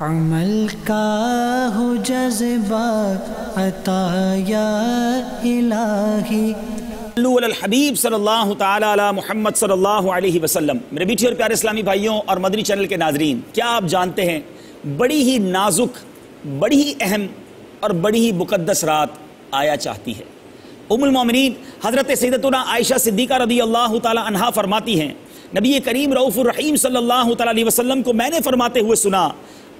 عمل کا ہو جذبہ عطا یا الہی۔ صلو علی الحبیب صلی اللہ تعالی علی محمد صلی اللہ علیہ وسلم۔ میرے میٹھے اور پیارے اسلامی بھائیوں اور مدنی چینل کے ناظرین، کیا آپ جانتے ہیں بڑی ہی نازک، بڑی ہی اہم اور بڑی ہی مقدس رات آیا چاہتی ہے۔ ام المومنین حضرت سیدتنا عائشہ صدیقہ رضی اللہ تعالی عنہا فرماتی ہیں، نبی کریم رؤوف الرحیم صلی اللہ تعالی علیہ وسلم کو میں نے فرماتے ہوئے سنا،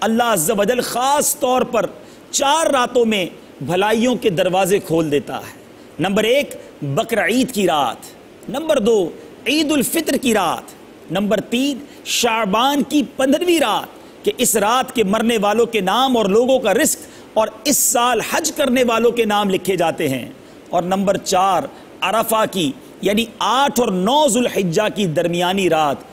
اللہ عز و جل خاص طور پر 4 راتوں میں بھلائیوں کے دروازے کھول دیتا ہے۔ نمبر 1 بقر عید کی رات، نمبر 2 عید الفطر کی رات، نمبر 3 شعبان کی 15ویں رات کہ اس رات کے مرنے والوں کے نام اور لوگوں کا رزق اور اس سال حج کرنے والوں کے نام لکھے جاتے ہیں، اور نمبر 4 عرفہ کی یعنی 8 اور 9 ذوالحجہ کی درمیانی رات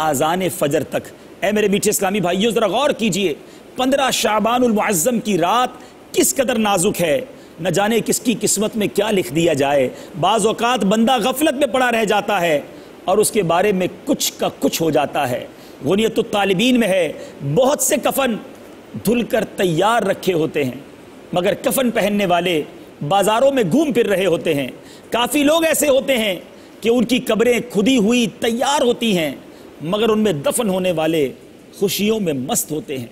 آذان فجر تک۔ اے میرے میٹھے اسلامی بھائیوں ذرا غور کیجئے، 15 شعبان المعظم کی رات کس قدر نازک ہے، نہ جانے کس کی قسمت میں کیا لکھ دیا جائے۔ بعض اوقات بندہ غفلت میں پڑا رہ جاتا ہے اور اس کے بارے میں کچھ کا کچھ ہو جاتا ہے۔ غنیت الطالبین میں ہے، بہت سے کفن دھل کر تیار رکھے ہوتے ہیں مگر کفن پہننے والے بازاروں میں گھوم پھر رہے ہوتے ہیں۔ کافی لوگ ایسے ہوتے ہیں کہ ان کی قبریں کھدی ہوئی تیار ہوتی ہیں مگر ان میں دفن ہونے والے خوشیوں میں مست ہوتے ہیں۔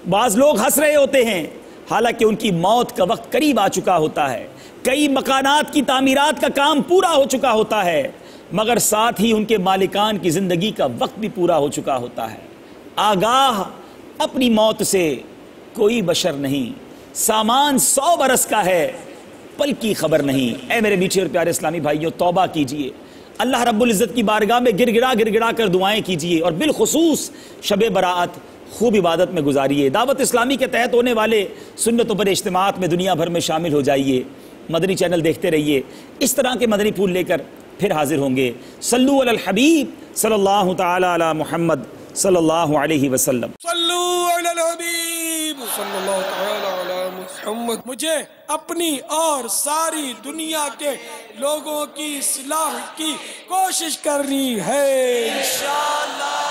بعض لوگ ہنس رہے ہوتے ہیں حالانکہ ان کی موت کا وقت قریب آ چکا ہوتا ہے۔ کئی مکانات کی تعمیرات کا کام پورا ہو چکا ہوتا ہے مگر ساتھ ہی ان کے مالکان کی زندگی کا وقت بھی پورا ہو چکا ہوتا ہے۔ آگاہ اپنی موت سے کوئی بشر نہیں، سامان 100 برس کا ہے پل کی خبر نہیں۔ اے میرے میٹھے اور پیارے اسلامی بھائیوں، توبہ کیجئے، اللہ رب العزت کی بارگاہ میں گر گڑا کر دعائیں کیجئے اور بالخصوص شب برات خوب عبادت میں گزاریے۔ دعوت اسلامی کے تحت ہونے والے سنتوں پر اجتماعات میں دنیا بھر میں شامل ہو جائیے۔ مدنی چینل دیکھتے رہیے، اس طرح کے مدنی پھول لے کر پھر حاضر ہوں گے۔ صلو علی الحبیب صلی اللہ تعالی علی محمد صلی اللہ علیہ وسلم۔ صلو علی الحبیب صلی اللہ تعالی علی محمد۔ مجھے اپنی اور ساری دنیا کے لوگوں کی اصلاح کی کوشش کرنی ہے انشاءاللہ۔